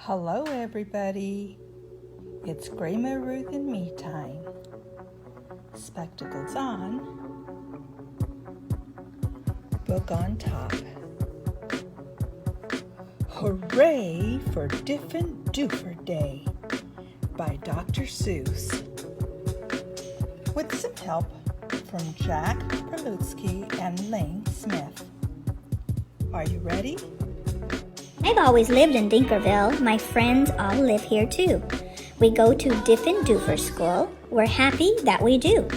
Hello everybody, it's Grayma Ruth and me time. Spectacles on, book on top. Hooray for Diffendoofer Day by Dr. Seuss. With some help from Jack Perlutsky and Lane Smith. Are you ready? I've always lived in Dinkerville. My friends all live here too. We go to Diffendoofer School. We're happy that we do.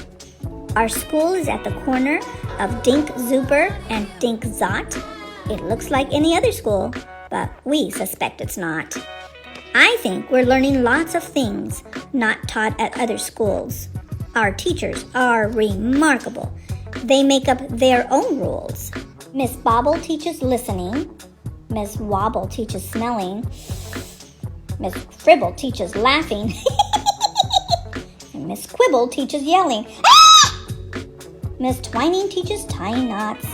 Our school is at the corner of Dink Zuper and Dink Zot. It looks like any other school, but we suspect it's not. I think we're learning lots of things not taught at other schools. Our teachers are remarkable. They make up their own rules. Miss Bobble teaches listening. Miss Wobble teaches smelling. Miss Fribble teaches laughing. And Miss Quibble teaches yelling. Ah! Miss Twining teaches tying knots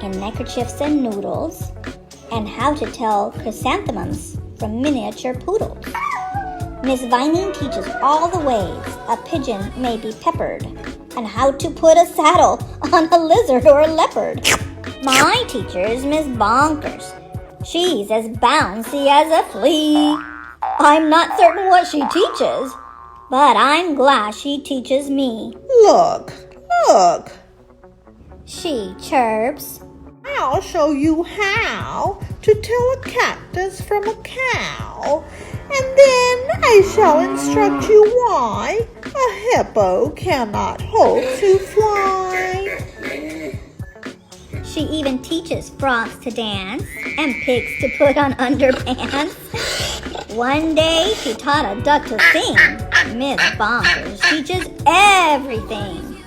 and neckerchiefs and noodles and how to tell chrysanthemums from miniature poodles. Miss Vining teaches all the ways a pigeon may be peppered and how to put a saddle on a lizard or a leopard. My teacher is Miss Bonkers. She's as bouncy as a flea. I'm not certain what she teaches, but I'm glad she teaches me. Look, She chirps. I'll show you how to tell a cactus from a cow, and then I shall instruct you why a hippo cannot hope to fly. She even teaches frogs to dance and pigs to put on underpants. One day she taught a duck to sing. Miss Bonkers teaches everything.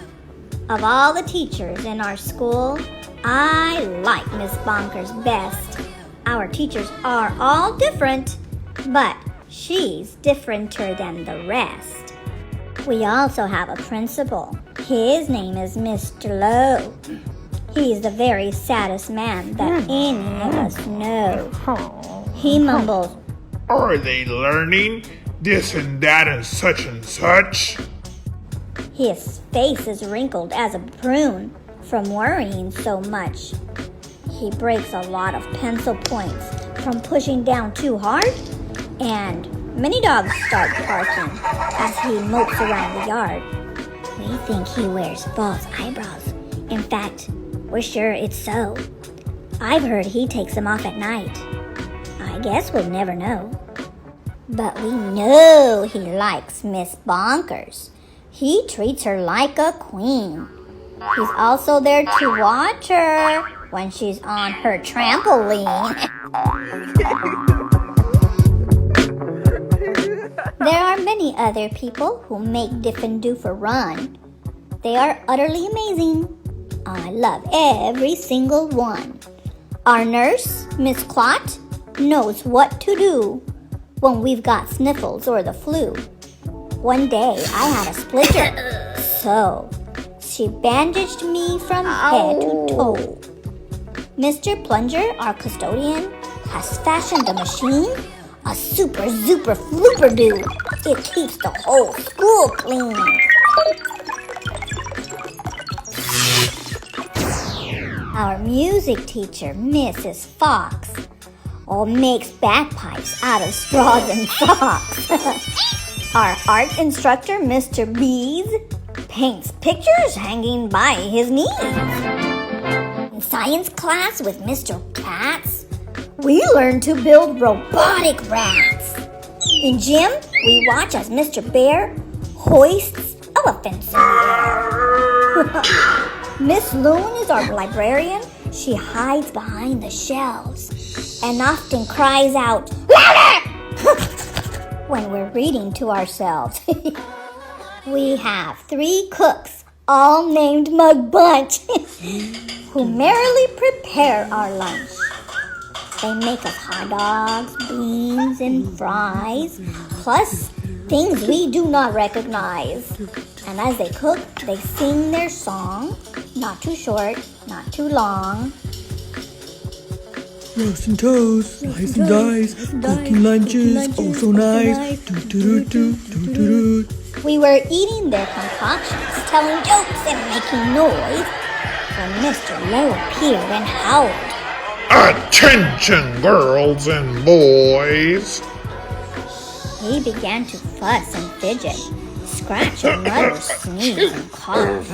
Of all the teachers in our school, I like Miss Bonkers best. Our teachers are all different, but she's differenter than the rest. We also have a principal. His name is Mr. Lowe. He's the very saddest man that any of us know. He mumbles, Are they learning this and that and such? His face is wrinkled as a prune from worrying so much. He breaks a lot of pencil points from pushing down too hard, and many dogs start barking as he mopes around the yard. We think he wears false eyebrows. In fact, we're sure it's so. I've heard he takes them off at night. I guess we'll never know. But we know he likes Miss Bonkers. He treats her like a queen. He's also there to watch her when she's on her trampoline. There are many other people who make Diffendoofer run. They are utterly amazing. I love every single one. Our nurse, Miss Clot, knows what to do when we've got sniffles or the flu. One day I had a splinter, so she bandaged me from head to toe. Mr. Plunger, our custodian, has fashioned a machine, a super zuper flooper doo. It keeps the whole school clean. Our music teacher, Mrs. Fox, makes bagpipes out of straws and socks. Our art instructor, Mr. Bees, paints pictures hanging by his knees. In science class with Mr. Katz, we learn to build robotic rats. In gym, we watch as Mr. Bear hoists elephants in the air. Miss Loon is our librarian. She hides behind the shelves and often cries out, "Louder!" when we're reading to ourselves. We have 3 cooks, all named Mug Bunch, who merrily prepare our lunch. They make us hot dogs, beans, and fries, plus things we do not recognize. And as they cook, they sing their song, not too short, not too long. Roast and toast, slice and dice, cooking lunches, oh so nice. Do. We were eating their concoctions, telling jokes and making noise when Mr. Lowe appeared and howled. Attention, girls and boys. He began to fuss and fidget, scratch another, sneeze and cough.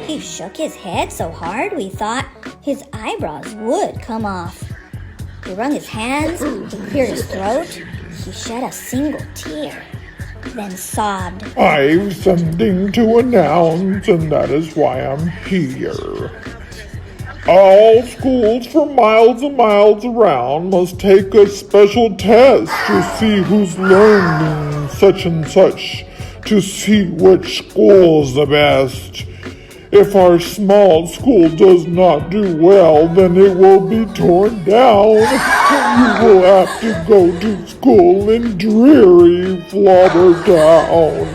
He shook his head so hard we thought his eyebrows would come off. He wrung his hands, he cleared his throat, he shed a single tear, then sobbed. I've something to announce, and that is why I'm here. All schools for miles and miles around must take a special test to see who's learning such and such, to see which school's the best. If our small school does not do well, then it will be torn down. You will have to go to school in dreary Flobbertown.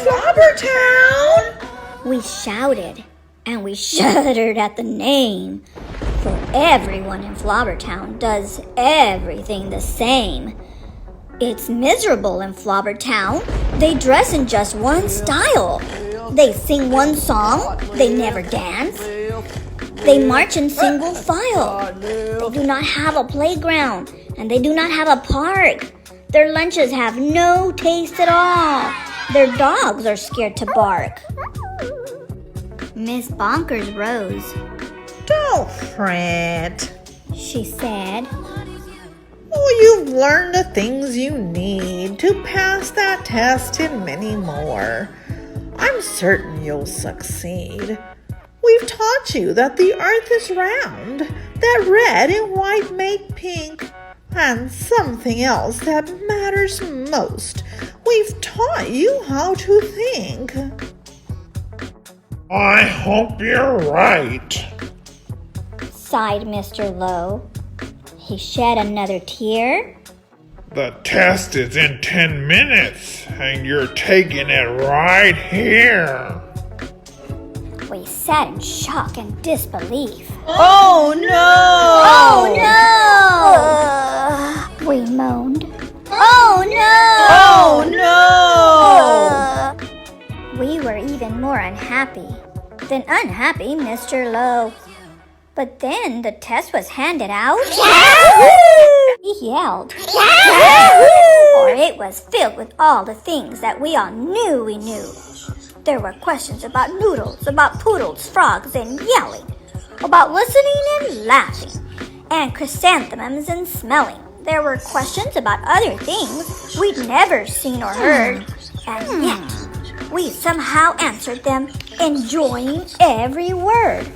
Flobbertown? We shouted and we shuddered at the name, for everyone in Flobbertown does everything the same. It's miserable in Flobbertown. They dress in just one style. They sing one song. They never dance. They march in single file. They do not have a playground, and they do not have a park. Their lunches have no taste at all. Their dogs are scared to bark. Miss Bonkers rose. Don't fret, She said. Oh, you've learned the things you need to pass that test and many more. I'm certain you'll succeed. We've taught you that the earth is round, that red and white make pink, and something else that matters most. We've taught you how to think. I hope you're right. Sighed Mr. Lowe. He shed another tear. The test is in 10 minutes, and you're taking it right here. We sat in shock and disbelief. Oh no! Oh no! We moaned. Oh no! Oh no! We were even more unhappy than unhappy Mr. Lowe. But then the test was handed out. He yelled. For it was filled with all the things that we all knew we knew. There were questions about noodles, about poodles, frogs, and yelling, about listening and laughing, and chrysanthemums and smelling. There were questions about other things we'd never seen or heard, and yet we somehow answered them, enjoying every word.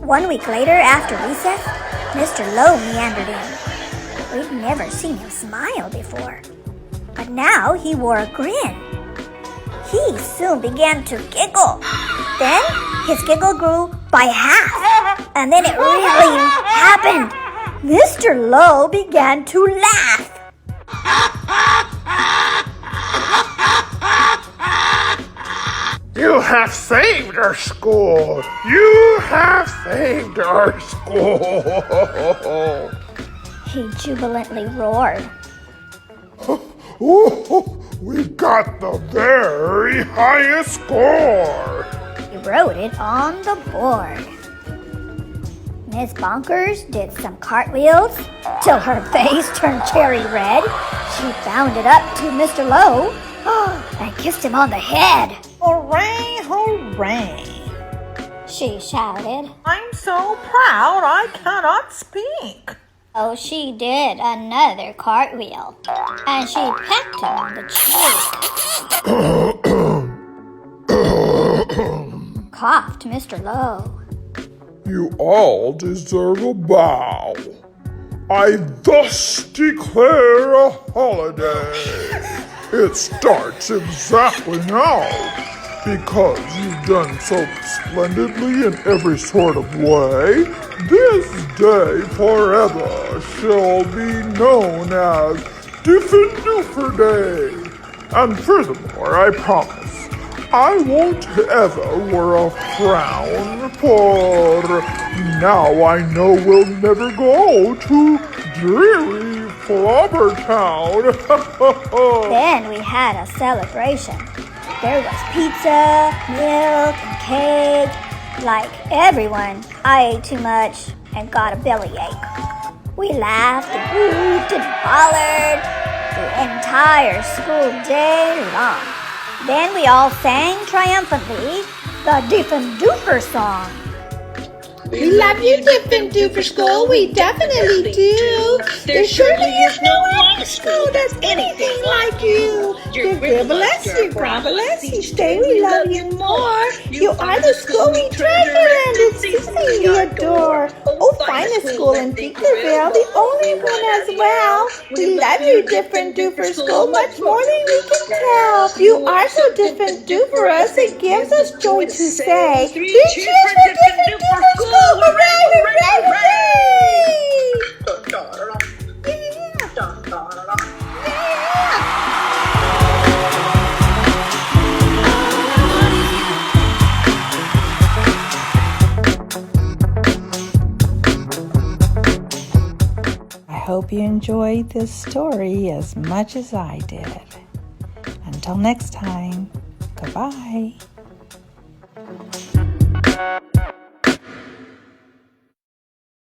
1 week later, after recess, Mr. Lowe meandered in. We'd never seen him smile before, but now he wore a grin. He soon began to giggle. Then his giggle grew by half, and then it really happened. Mr. Lowe began to laugh. You have saved our school! You have saved our school! He jubilantly roared. We got the very highest score! He wrote it on the board. Miss Bonkers did some cartwheels till her face turned cherry red. She bounded up to Mr. Lowe and kissed him on the head. Hooray, hooray. She shouted. I'm so proud I cannot speak. Oh, she did another cartwheel, and she pecked him on the cheek. Coughed Mr. Lowe. You all deserve a bow. I thus declare a holiday. It starts exactly now, because you've done so splendidly in every sort of way. This day forever shall be known as Diffendoofer Day. And furthermore, I promise, I won't ever wear a frown, for now I know we'll never go to dreary Flubbertown. Then we had a celebration. There was pizza, milk, and cake. Like everyone, I ate too much and got a bellyache. We laughed and whooped and hollered the entire school day long. Then we all sang triumphantly the Diffendoofer song. We love you, Diffendoofer School. We definitely do. There surely is no other school that's anything like you. You're gribbleless, you're grumbleless. Each day we love you more. You are the school we treasure, and it's easy we adore. Oh, finest school in Tinkerville, the only one as well. We love you, Diffendoofer School, much more than we can tell. You are so Diffendooferous, it gives us joy to say. Three cheers for Diffendoofer School! Hooray, hooray, I hope you enjoyed this story as much as I did. Until next time, goodbye.